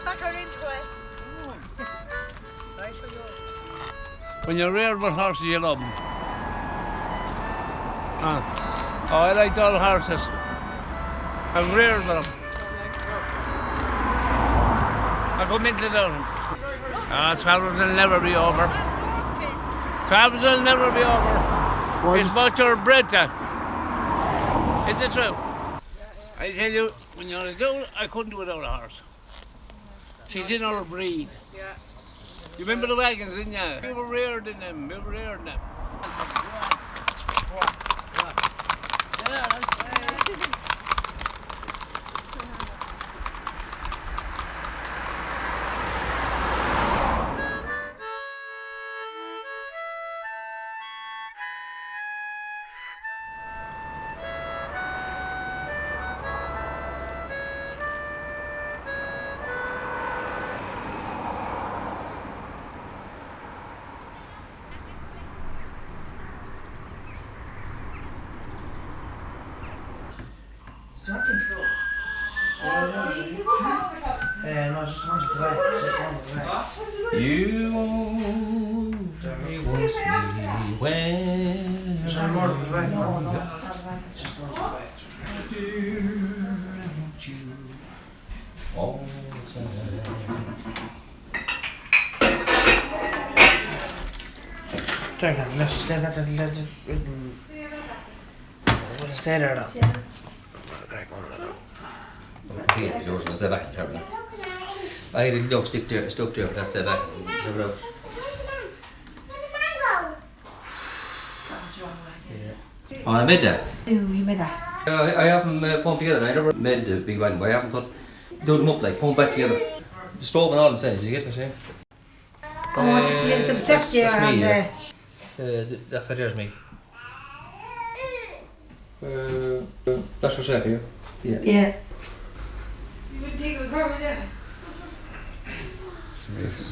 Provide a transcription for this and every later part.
back her into it. When you're reared with horses, you love them. Oh, I like all horses. I'm reared with them. I come into them. Travels will never be over. Travels will never be over. It's about your bread, Isn't it true? I tell you, when you're a girl, I couldn't do without a horse. She's in our breed. Yeah. You remember the wagons, didn't you? We were reared in them. Yeah, that's No, just want to play. You only want me when Just want to play. No, just want to play. you all the time. Let's just let it stay there now. Okay, yours was back in terminal. I had a dog stuck there, that's the back. Oh, I made that. You made that? I haven't pumped together. I never made the big wagon, but I haven't done them up like pumped back together. The stove and all inside, did you get what I'm saying? I want to see some safety that's me, around that for there's me. That's for safe here. Yeah. Yeah. You would take us home, yeah. It's amazing.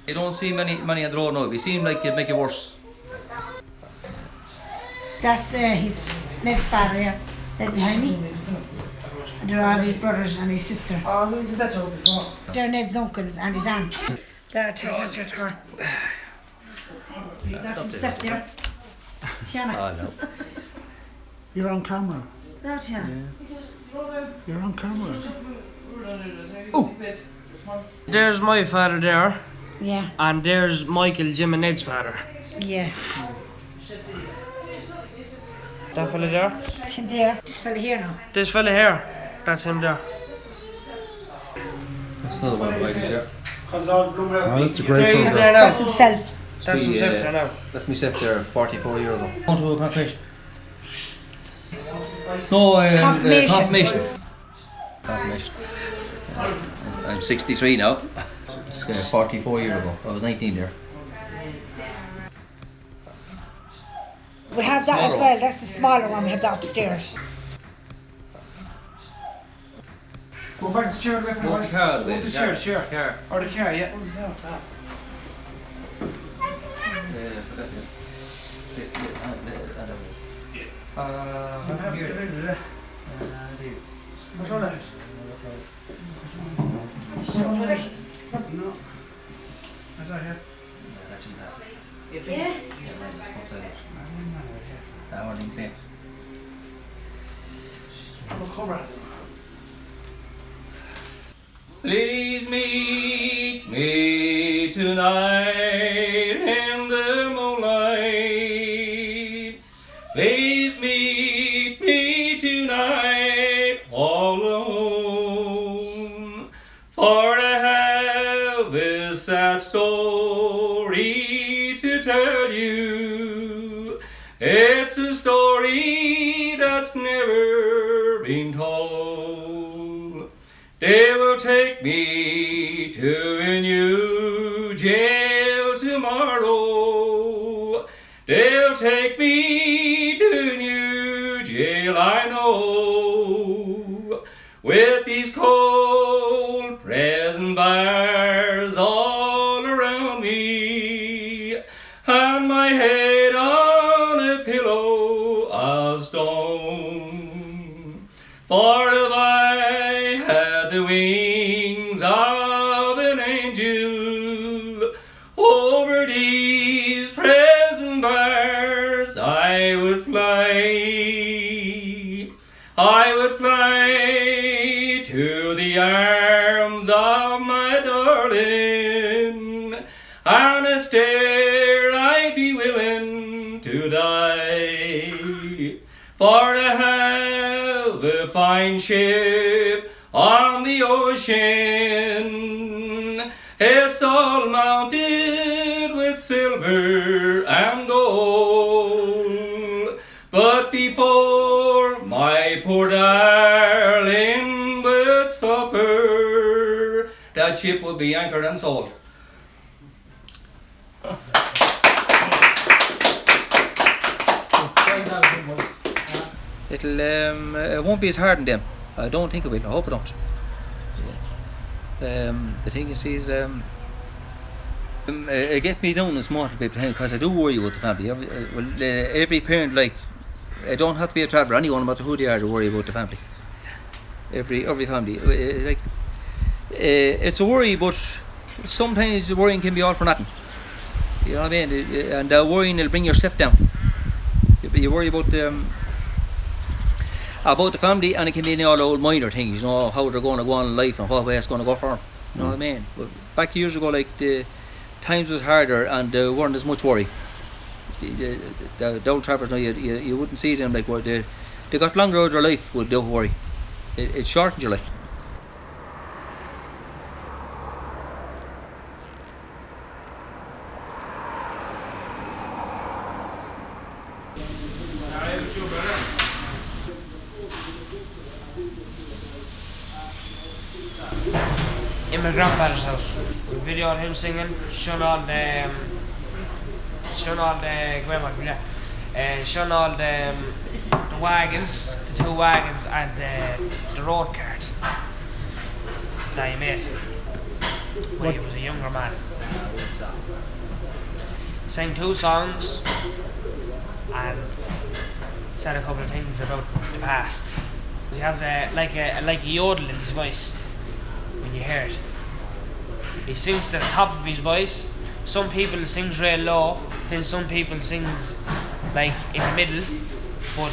You don't see many on the road now. They seem like it'd make it worse. That's his Ned's father, yeah. Ned behind me. And they're all his brothers and his sister. Oh, we did that job before. They're Ned's uncles and his aunt. There, take her. That's some stuff there. Tiana. Oh no. You're on camera. No, Tiana. You're on camera. There's my father there, Yeah. and there's Michael, Jim and Ned's father. Yeah. That fella there. It's him there. This fella here now. This fella here, that's him there. That's another one of the wagons there. Oh, that's a great There he is photo. there now. That's himself. That's himself there now. That's myself there 44 years ago. On to a confirmation. No, Confirmation. Confirmation. I'm 63 now. It's 44 years ago. I was 19 there. We have that as well. That's the smaller one. We have that upstairs. Go back to the chair, away from the Walk horse. the car out of the way, Walk the the chair. car. Or the car, yeah. What's wrong with that? No. That's not here. Yeah. I'm a cover. Please meet me tonight in the moonlight. Please meet me tonight all alone. For I have this sad story to tell you. It's a story that's never been told. They will take me to a new jail tomorrow. They'll take me to new jail, I know. With these cold prison bars all around me, and my head on a pillow of stone. For if I the wings of an angel. Over these present bars I would fly. I would fly to the arms of my darling, and it's there I'd be willing to die. For to have a fine ship on the ocean, it's all mounted with silver and gold. But before my poor darling would suffer, that ship would be anchored and sold. It won't be as hard on them. I don't think it will. I hope it don't. The thing is, it gets me down a small bit because I do worry about the family. Every parent, like, I don't have to be a traveller. Anyone, no matter who they are, to worry about the family. Every family, it's a worry, but sometimes the worrying can be all for nothing. You know what I mean? And the worrying will bring yourself down. You worry about the family, and it can be all old minor things, you know, how they're going to go on in life and what way it's going to go for them. You know what I mean? But back years ago, like, the times was harder and there weren't as much worry. The old travellers now, you wouldn't see them like what they got longer out of their life without worry. It shortened your life. In my grandfather's house, we videoed him singing, shown all the wagons, the 2 wagons, and the road cart that he made when he was a younger man. Sang 2 songs and said a couple of things about the past. He has like a yodel in his voice when you hear it. He sings to the top of his voice. Some people sings real low, then some people sings like in the middle, but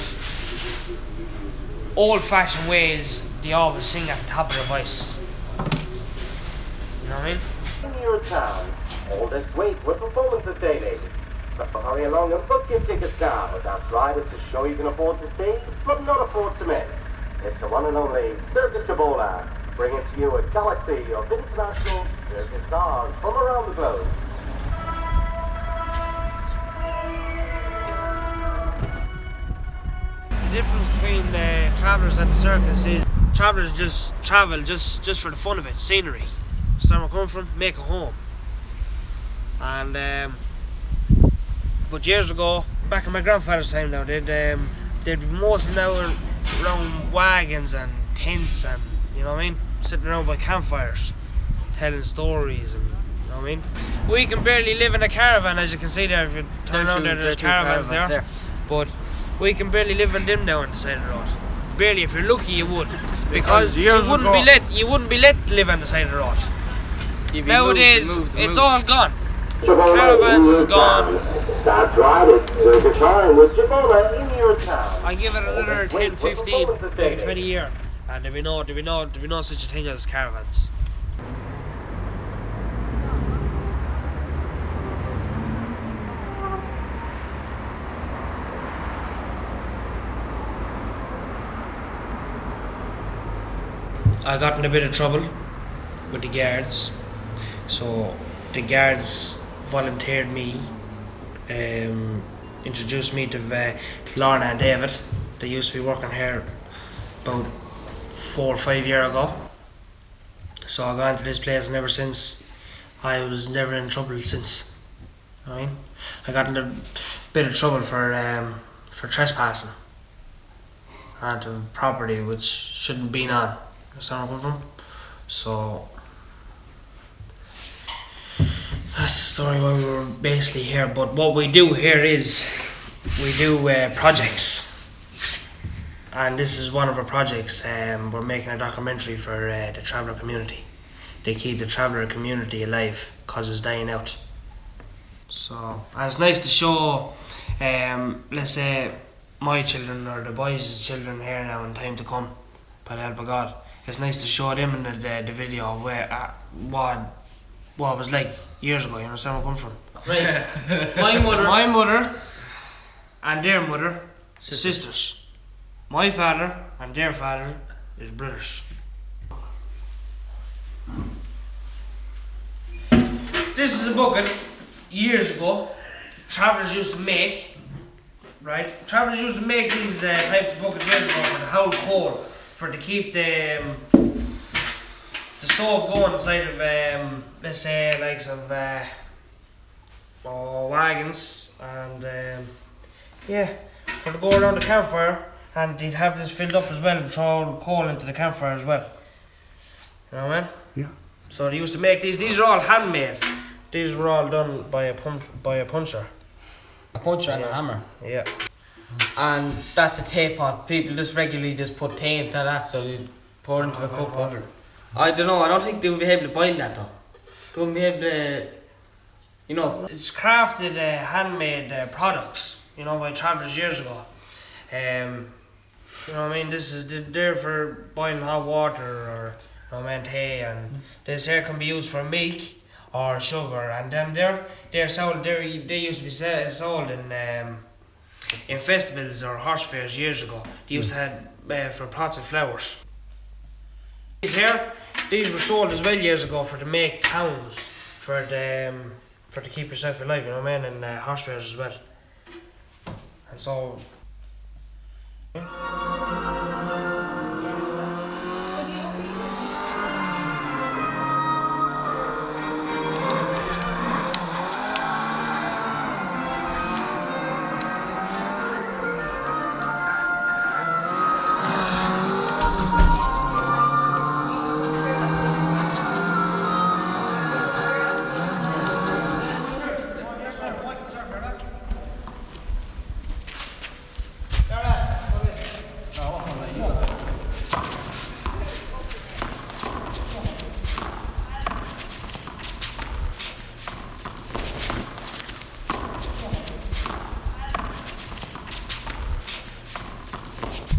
old-fashioned ways they always sing at the top of their voice. You know what I mean? In your town, all this wait with performances daily. So hurry along and book your tickets now. That's right, it's a show you can afford to see, but not afford to miss. It's the one and only Circus Ebola, bringing to you a galaxy of international circus stars from around the globe. The difference between the travellers and the circus is travellers just travel just for the fun of it, scenery. That's where we're coming from, make a home. And but years ago, back in my grandfather's time now, they'd be mostly now around wagons and tents and, you know what I mean, sitting around by campfires, telling stories and, you know what I mean. We can barely live in a caravan, as you can see there. If you turn around there's caravans there. But we can barely live in them now on the side of the road. Barely, if you're lucky you would. Because you wouldn't be let to live on the side of the road. Nowadays, it's all gone. Caravans is gone. That's right, it's circus time with Ebola in your town. I give it another 10, 15, maybe 20 years, and there'll be no such a thing as caravans. I got in a bit of trouble with the guards, so the guards volunteered me, introduced me to Lorna and David. They used to be working here about 4 or 5 years ago. So I got into this place, and ever since I was never in trouble since. I mean, I got in a bit of trouble for trespassing onto property which shouldn't be on. That's where I'm coming from. So that's the story why we were basically here. But what we do here is we do projects. and this is one of our projects. We're making a documentary for the traveller community. They keep the traveller community alive because it's dying out. So, and it's nice to show, let's say, my children or the boys' children here now in time to come, by the help of God. It's nice to show them in the video of where what it was like years ago. You understand where I come from? Right. My mother and their mother, sisters. My father and their father is brothers. This is a bucket years ago travellers used to make, right? Travellers used to make these types of buckets years ago for the hold coal, for to keep the stove going inside of, let's say, like some wagons, and yeah, for to go around the campfire, and they'd have this filled up as well and throw coal into the campfire as well. You know what I mean? Yeah. So they used to make these. These are all handmade. These were all done by a puncher. A puncher and a hammer. Yeah. And that's a tea pot. People just regularly just put tea into that, so you pour into a cup of water. I don't know, I don't think they would be able to boil that though. They wouldn't be able to, you know. It's crafted handmade products, you know, by travellers years ago. You know what I mean? This is there for boiling hot water, or, you know what I mean, tea, and this here can be used for milk or sugar, and them they're sold. They used to be sold in festivals or horse fairs years ago. They used to have for pots of flowers. These were sold as well years ago for to make towns, for to keep yourself alive, you know what I mean, and horse fairs as well. And so.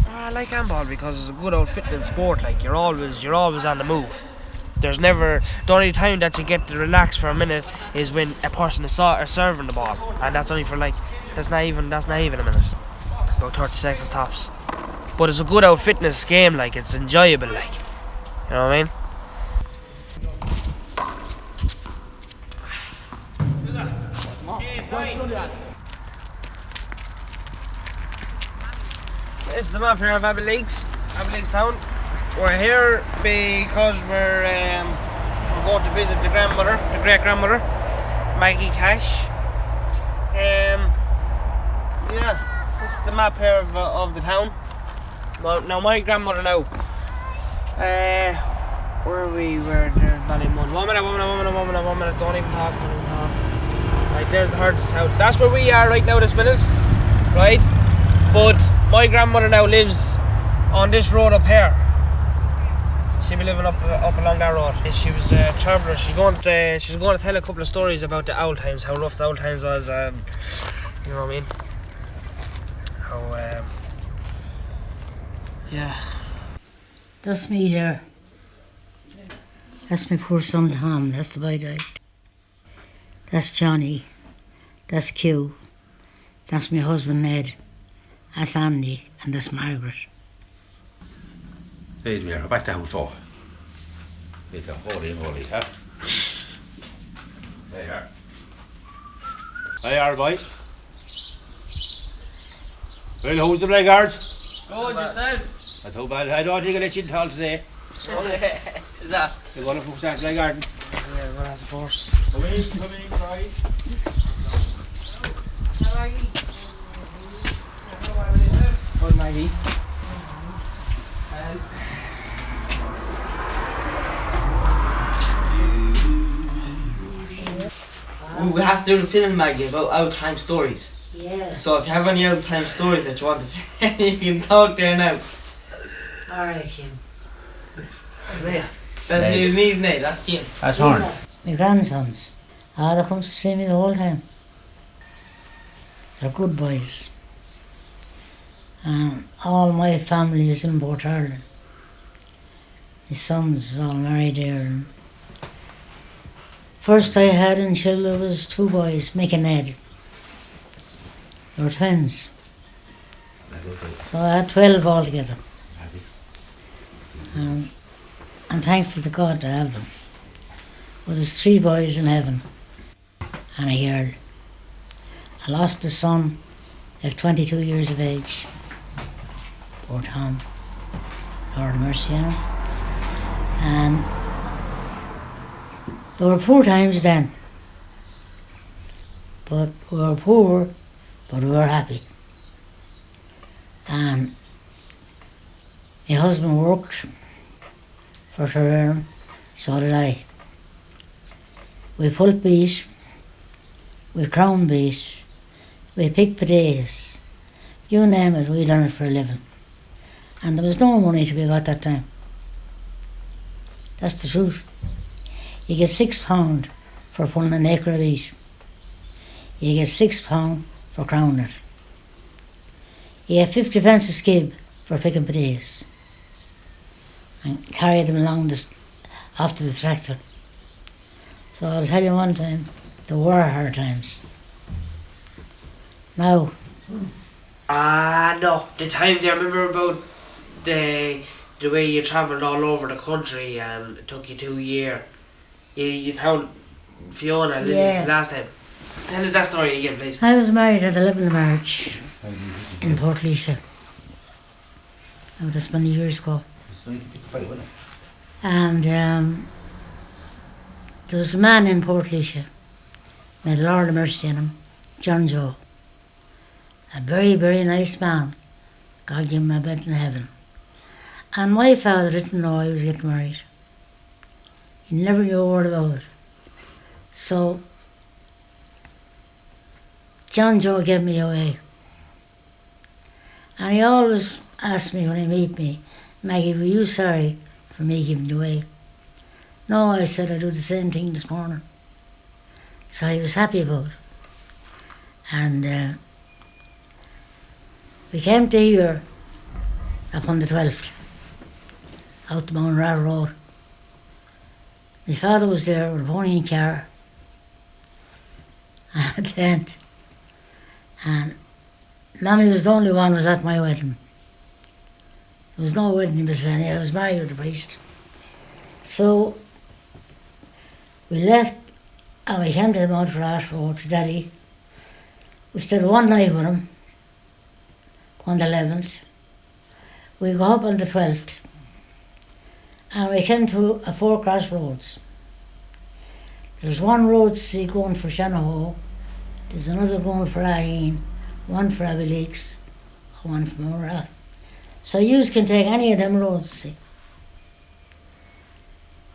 I like handball because it's a good old fitness sport. Like you're always on the move. There's never, the only time that you get to relax for a minute is when a person is serving the ball, and that's only for like that's not even a minute, about 30 seconds tops. But it's a good old fitness game. Like it's enjoyable. Like, you know what I mean? It's the map here of Abbeyleix town. We're here because we're going to visit the great grandmother, Maggie Cash. Yeah, this is the map here of the town. Well, now my grandmother now. Where are we? We're there's Ballymun. One minute. Don't even talk. Right, there's the Herd's house. That's where we are right now this minute. Right? But my grandmother now lives on this road up here. She'll be living up along that road. She was a traveller. She's going to tell a couple of stories about the old times, how rough the old times was, and you know what I mean. How yeah. That's me there. That's my poor son Tom. That's the boy died. That's Johnny. That's Q. That's my husband Ned. That's Andy, and that's Margaret. Hey, we are back down for. It's a holy, huh? There you are. There you are, boy. Well, who's the blackguards? Go yourself. Not too bad. I don't think I'll let you tell today. Is that? You're going to focus on the blackguard. Yeah, we're gonna have to force. Come in, Craig. Good Maggie. We have to do the film, Maggie, about old time stories. Yeah. So if you have any old time stories that you want to tell, you can talk there now. Alright, Jim. That's his knees now, that's Jim. That's Horn. My grandsons. They come to see me the whole time. They're good boys. All my family is in Port Ireland. My sons all married there. And first I had in Chile was 2 boys, Mick and Ned. They were twins. So I had 12 altogether. I'm thankful to God to have them. But there's 3 boys in heaven and a girl. I lost a son at 22 years of age. Poor Tom. Lord mercy on him. And there were poor times then. But we were poor, but we were happy. And my husband worked for to earn, so did I. We pulp beat, we crown beat, we pick potatoes. You name it, we done it for a living. And there was no money to be got that time. That's the truth. You get £6 for pulling an acre of wheat. You get £6 for crowning it. You get 50 pence a skib for picking potatoes and carry them along after the tractor. So I'll tell you one time, there were hard times. Now. No, the time there, I remember about the way you travelled all over the country and it took you 2 years. You told Fiona last time. Tell us that story again, please. I was married at the 11th of March in Port Laois. Now that's many years ago. And there was a man in Port Laois, may the Lord have mercy on him, John Joe. A very, very nice man. God give him a bed in heaven. And my father didn't know I was getting married. He never knew a word about it. So John Joe gave me away. And he always asked me when he meet me, Maggie, were you sorry for me giving you away? No, I said, I do the same thing this morning. So he was happy about it. And we came to here upon the 12th, out the Mount Rad Road. My father was there with a pony and car and a tent. And Mammy was the only one who was at my wedding. There was no wedding in Bessani, I was married with the priest. So we left and we came to the Mount Rad Road to Daddy. We stayed one night with him on the 11th. We go up on the 12th and we came to a 4 crossroads. There's one road see going for Shanahoe, there's another going for Aheen, one for Abbey Lakes, one for Mora. So you can take any of them roads, see.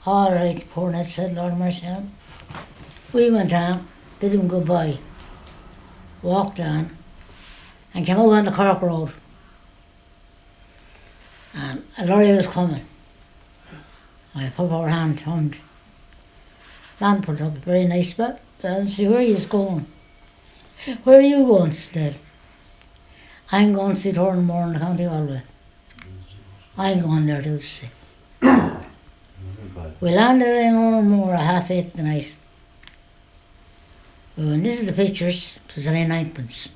All right, poor Ned said, Lord mercy on him. We went on, bid him goodbye, walked on, and came out on the Cork Road. And a lorry was coming. I put our hand, hummed. Man put up a very nice spot. And see where he's going. Where are you going, Ned? I'm going to see Thornmore in the County Laois. I'm going there too, see. We landed in Thornmore at 8:30 the night. We went into the pictures, it was only 9pence.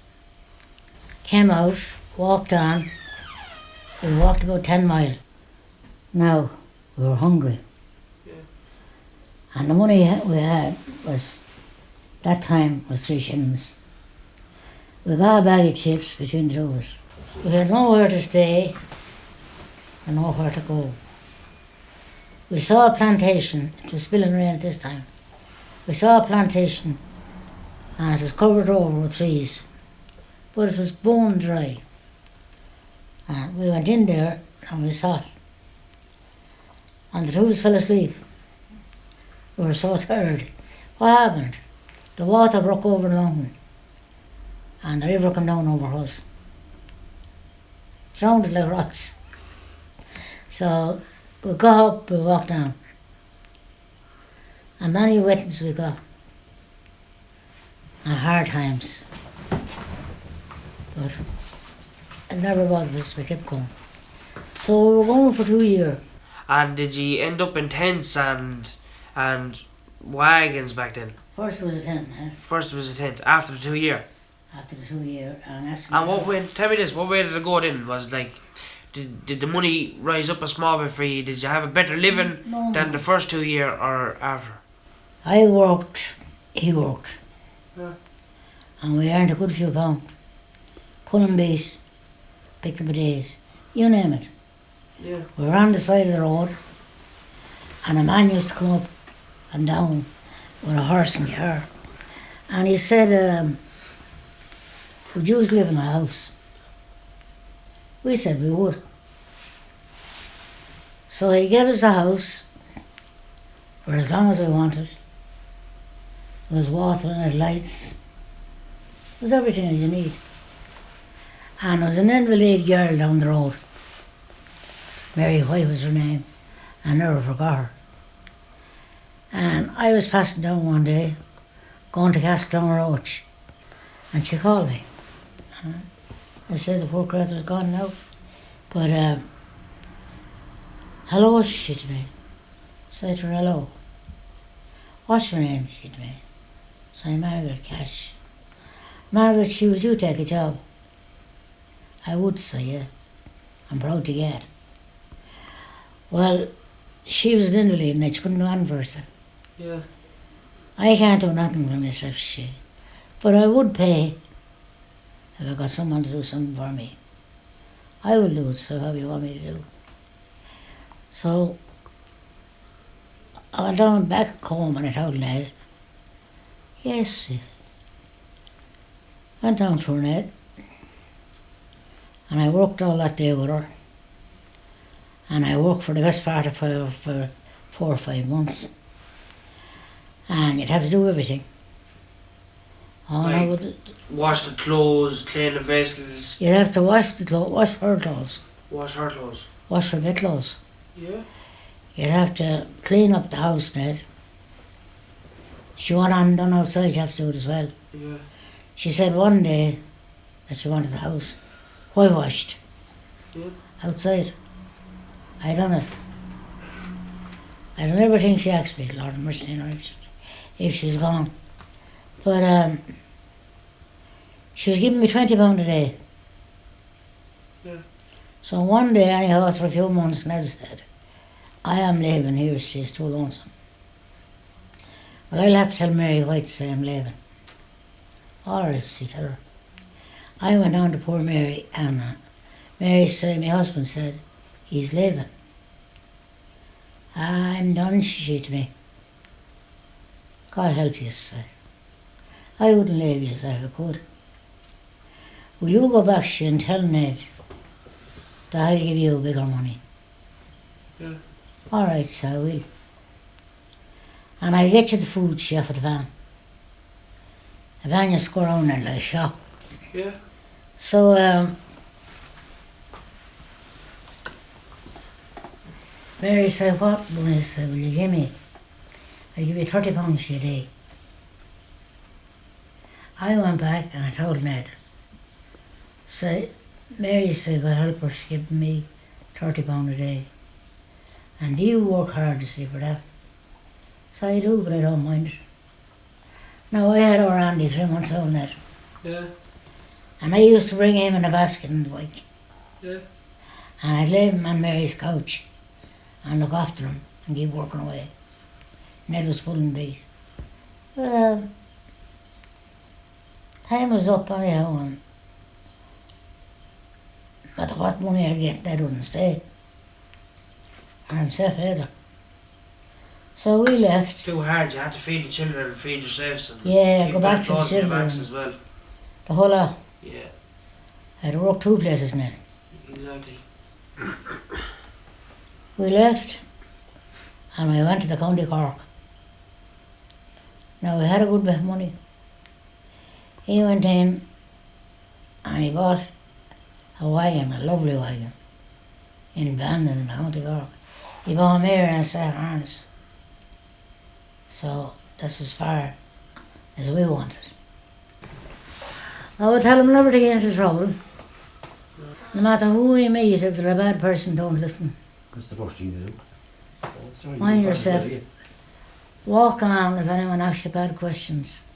Came out, walked on. We walked about 10 miles. Now, we were hungry. Yeah. And the money we had was, that time, was 3 shillings. We got a bag of chips between the two of us. We had nowhere to stay and nowhere to go. We saw a plantation, it was spilling rain at this time. We saw a plantation and it was covered over with trees, but it was bone dry. And we went in there and we sat. And the two of us fell asleep. We were so tired. What happened? The water broke over the mountain and the river come down over us. Drowned like rocks. So we got up, we walked down. And many wettings we got. And hard times. But it never bothered us, we kept going. So we were going for 2 years. And did you end up in tents and wagons back then? First was a tent, First it was a tent, after the 2 year. after the 2 years. And what way, tell me this, what way did it go then? Was it like, did the money rise up a small bit for you? Did you have a better living than the first 2 year or after? I worked, he worked. Yeah. And we earned a good few pounds. Pulling beat, picking potatoes, you name it. Yeah. We were on the side of the road, and a man used to come up and down with a horse and car. And he said, would you live in my house? We said we would. So he gave us the house for as long as we wanted. There was water and it, lights. There was everything that you need. And there was an invalid girl down the road. Mary White was her name. I never forgot her. And I was passing down one day, going to Castletown Roach, and she called me. I said the poor creature was gone now. But, hello, she to me. I said to her, hello. What's your name, she to me. So I'm Maggie Cash. Margaret, she would you take a job? I would say, yeah. I'm proud to get. Well, she was an invalid and she couldn't do anything for herself. Yeah. I can't do nothing for myself, she. But I would pay if I got someone to do something for me. I will do it, so how you want me to do. So I went down back home and I told Ned, yes, went down to her, Ned, and I worked all that day with her. And I worked for the best part of for 4 or 5 months. And you'd have to do everything. All I would wash the clothes, clean the vessels. You'd have to wash the clothes, wash her clothes. Wash her clothes. Wash her bed clothes. Yeah. You'd have to clean up the house, Ned. She went on and done outside, you have to do it as well. Yeah. She said one day that she wanted the house whitewashed. Yeah. Outside. I done it. I done everything she asked me, Lord mercy on her, if she's gone. But she was giving me £20 a day. Yeah. So one day, anyhow, after a few months, Ned said, I am leaving here, she's too lonesome. Well, I'll have to tell Mary White to say I'm leaving. All right, she tell her. I went down to poor Mary, and Mary said, my husband said, he's leaving. I'm done, she said to me. God help you, say. I wouldn't leave you if I could. Will you go back, she, and tell Ned that I'll give you bigger money? Yeah. All right, so I will. And I'll get you the food, she, off of the van. The van you go around and like a shop. Yeah. So, Mary said, what money, said, will you give me? I'll give you £30 a day. I went back and I told Ned. So Mary said, God help her, she gave me £30 a day. And you work hard to see for that. So I do, but I don't mind it. Now I had our Andy 3 months old, Ned. Yeah. And I used to bring him in a basket in the bike. Yeah. And I'd leave him on Mary's couch and look after him and keep working away. Ned was pulling beat. But time was up anyhow, and no matter what money I'd get, Ned wouldn't stay. Or himself either. So we left. Too hard, you had to feed the children and feed yourselves. And Yeah, keep go back that to the clothes in your children. backs as well. The whole lot. Yeah. I had to work 2 places, Ned. Exactly. We left and we went to the County Cork. Now we had a good bit of money. He went in And he bought a wagon, a lovely wagon, in Bandon in County Cork. He bought a mare and a set harness. So that's as far as we wanted. I would tell him never to get into trouble. No matter who we meet, if they're a bad person, don't listen. That's the first thing to do. Mind yourself. Walk on if anyone asks you bad questions.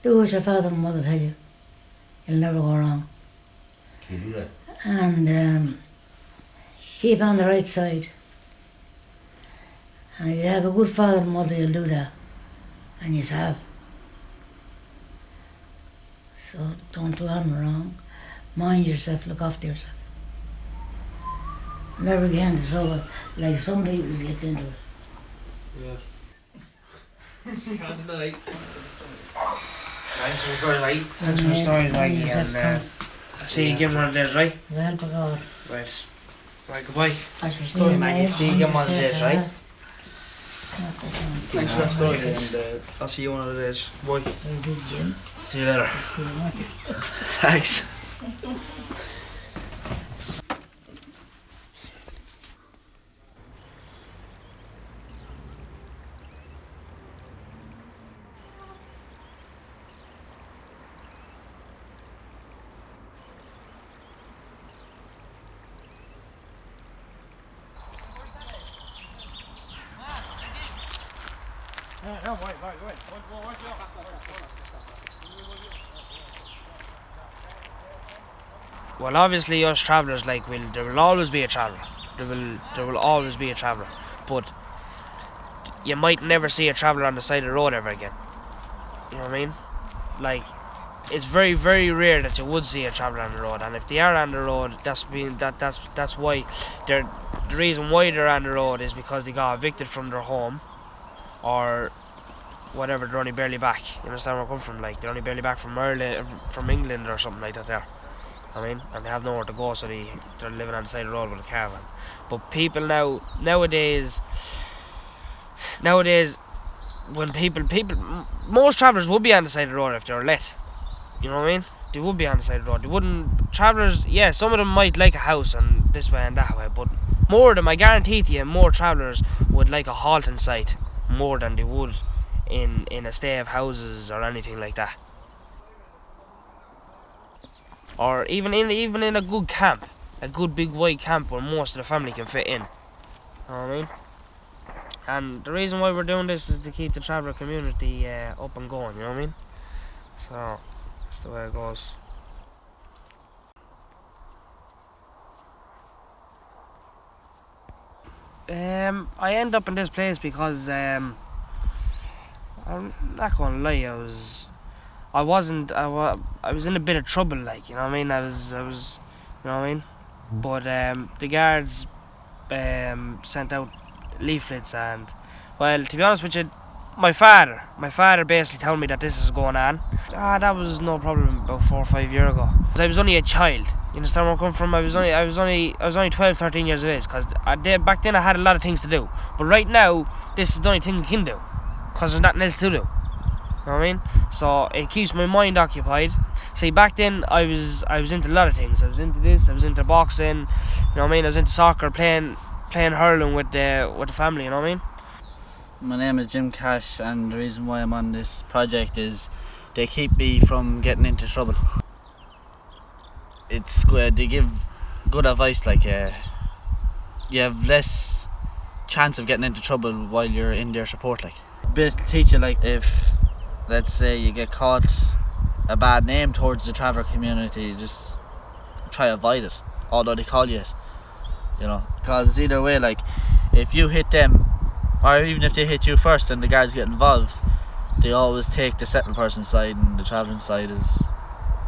Do what your father and mother tell you. You'll never go wrong. Can you do that? And keep on the right side. And if you have a good father and mother, you'll do that. And you have. So don't do anything wrong. Mind yourself, look after yourself. Never get into trouble like some people get into it. Yeah. Can't deny. Thanks for the story, Maggie. Thanks for the stories, Maggie. And see you again one of the days, right? Well, for God. Right. Right, goodbye. Thanks for the story, Maggie. See you again one of the days, right? Thanks for that story, and I'll see you one of the days. Bye. Very good, Jim. See you later. See you later. Thanks. Well, obviously, us travellers, like, there will always be a traveller. There will always be a traveller. But you might never see a traveller on the side of the road ever again. You know what I mean? Like, it's very, very rare that you would see a traveller on the road. And if they are on the road, that's why the reason why they're on the road is because they got evicted from their home, or whatever. They're only barely back. You understand where I come from? Like, they're only barely back from Ireland, from England or something like that. There. I mean, and they have nowhere to go, so they're living on the side of the road with a caravan. But people nowadays, when most travellers would be on the side of the road if they were let. You know what I mean? They would be on the side of the road. They wouldn't. Travellers, yeah, some of them might like a house and this way and that way, but more of them, I guarantee to you, more travellers would like a halting site more than they would in a stay of houses or anything like that. Or even in a good camp, a good big wide camp where most of the family can fit in. You know what I mean? And the reason why we're doing this is to keep the traveller community up and going, you know what I mean? So, that's the way it goes. I end up in this place because I'm not gonna lie, I was in a bit of trouble, like, you know what I mean. I was, you know what I mean. But the guards sent out leaflets, and, well, to be honest with you, my father basically told me that this is going on. That was no problem about 4 or 5 years ago. I was only a child. You understand where I'm coming from? I was only 12, 13 years of age, because back then I had a lot of things to do. But right now, this is the only thing I can do, because there's nothing else to do. You know what I mean? So it keeps my mind occupied. See, back then I was into a lot of things. I was into this. I was into boxing. You know what I mean? I was into soccer, playing hurling with the family. You know what I mean? My name is Ned Cash, and the reason why I'm on this project is they keep me from getting into trouble. It's good. They give good advice, like you have less chance of getting into trouble while you're in their support. Like, basically teach you, like, if, let's say, you get caught a bad name towards the traveller community, just try to avoid it, although they call you it, you know, because either way, like, if you hit them, or even if they hit you first and the guards get involved, they always take the settled person's side, and the travelling side is,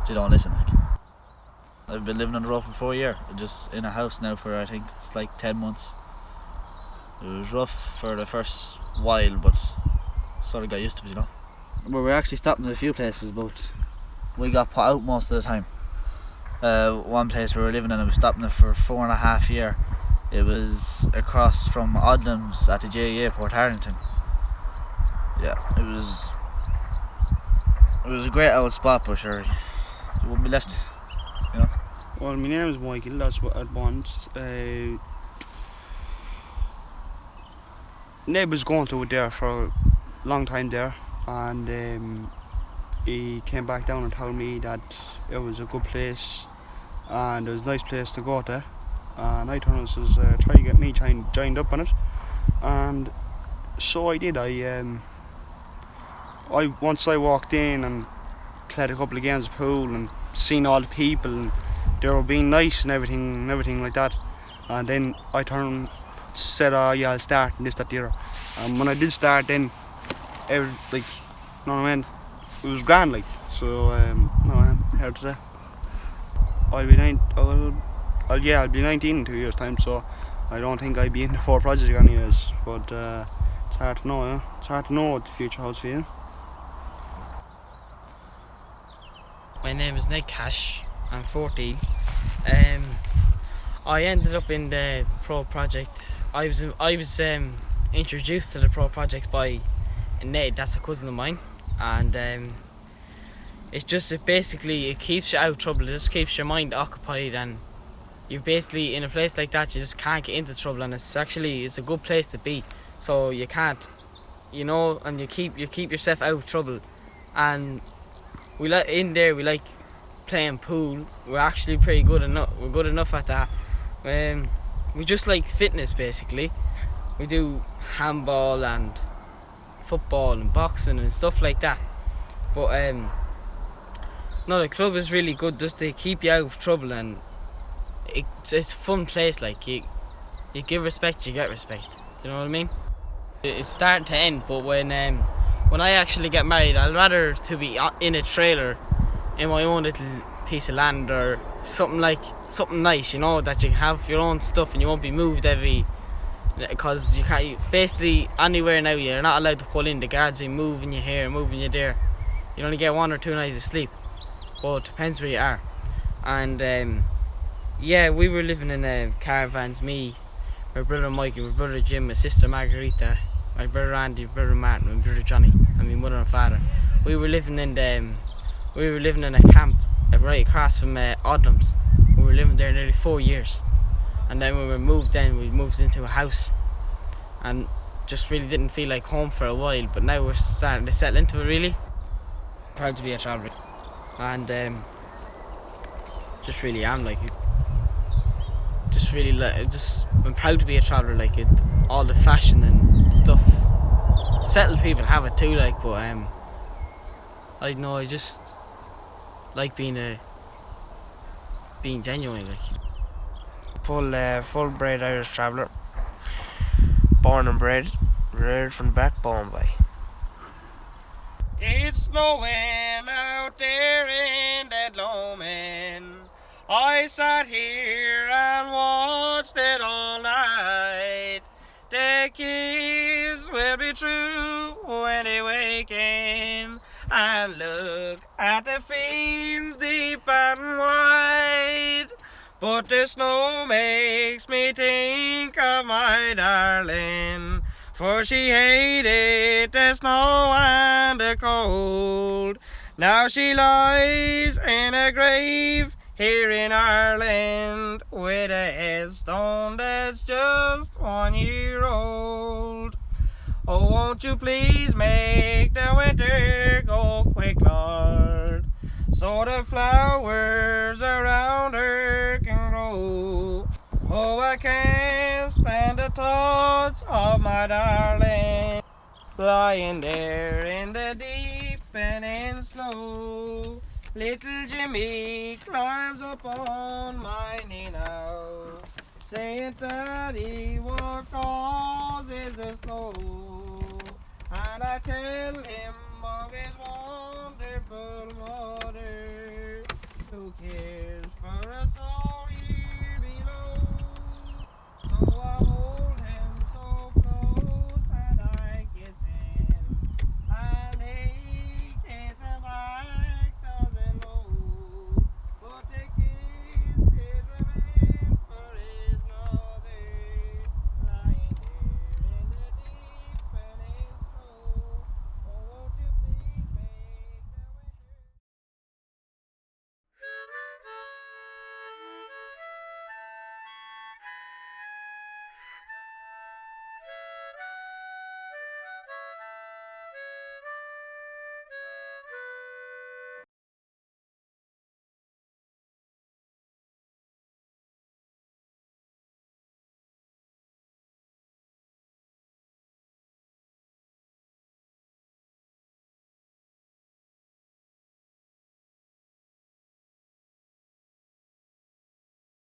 they don't listen. Like, I've been living on the road for 4 years, just in a house now for, I think it's like 10 months. It was rough for the first while, but sort of got used to it, you know. Well, we're actually stopping at a few places, but we got put out most of the time. One place we were living in, I was stopping there for 4.5 years. It was across from Odlums at the JEA Port Harrington. Yeah, it was a great old spot, but sure, you wouldn't be left, you know. Well, my name is Michael, that's what I'd want. Ned was going through it there for a long time there, and he came back down and told me that it was a good place and it was a nice place to go to, and I told him to try to get me joined up on it, and so I did. Once I walked in and played a couple of games of pool and seen all the people and they were being nice and everything like that, and then I said, oh yeah, I'll start and this, that, the other. And when I did start, then you know what I mean, it was grand, like. So no, I'm here today. I'll be 19 in 2 years' time, so I don't think I'll be in the 4 project anyways. But it's hard to know, yeah. It's hard to know what the future holds for you. My name is Ned Cash. I'm 14. I ended up in the pro project. I was introduced to the pro project by Ned. That's a cousin of mine, and it basically keeps you out of trouble. It just keeps your mind occupied, and you're basically in a place like that. You just can't get into trouble, and it's a good place to be. So you can't, you know, and you keep yourself out of trouble. And we like playing pool. We're actually pretty good enough. We're good enough at that. We just like fitness basically. We do handball and football and boxing and stuff like that. But no, the club is really good just to keep you out of trouble, and it's a fun place. Like you give respect, you get respect. Do you know what I mean? It's starting to end, but when I actually get married, I'd rather to be in a trailer in my own little piece of land, or something nice, you know, that you can have your own stuff and you won't be moved because you can't basically anywhere now. You're not allowed to pull in. The guards be moving you here, moving you there. You only get 1 or 2 nights of sleep, but it depends where you are. And yeah, we were living in caravans. Me, my brother Mikey, my brother Jim, my sister Margarita, my brother Andy, my brother Martin, my brother Johnny, and my mother and father. We were living in a camp right across from Odlums. We were living there nearly 4 years, and then when we moved into a house, and just really didn't feel like home for a while. But now we're starting to settle into it really. Proud to be a traveller, and just really am like. I'm proud to be a traveller, like it, all the fashion and stuff. Settled people have it too, like, but I know I just like being genuine, like. Full bred Irish traveller. Born and bred, reared from the backbone by. It's snowing out there in that Lomond. I sat here and watched it all night. The kids will be true when they waken and look at the fields deep and wide. But the snow makes me think of my darling, for she hated the snow and the cold. Now she lies in a grave here in Ireland with a headstone that's just 1 year old. Oh, won't you please make the winter go quick, Lord, so the flowers around her can grow. Oh, I can't stand the thoughts of my darling lying there in the deep and in snow. Little Jimmy climbs up on my knee now, saying, Daddy, what causes the snow? And I tell him of his wonderful mother who cares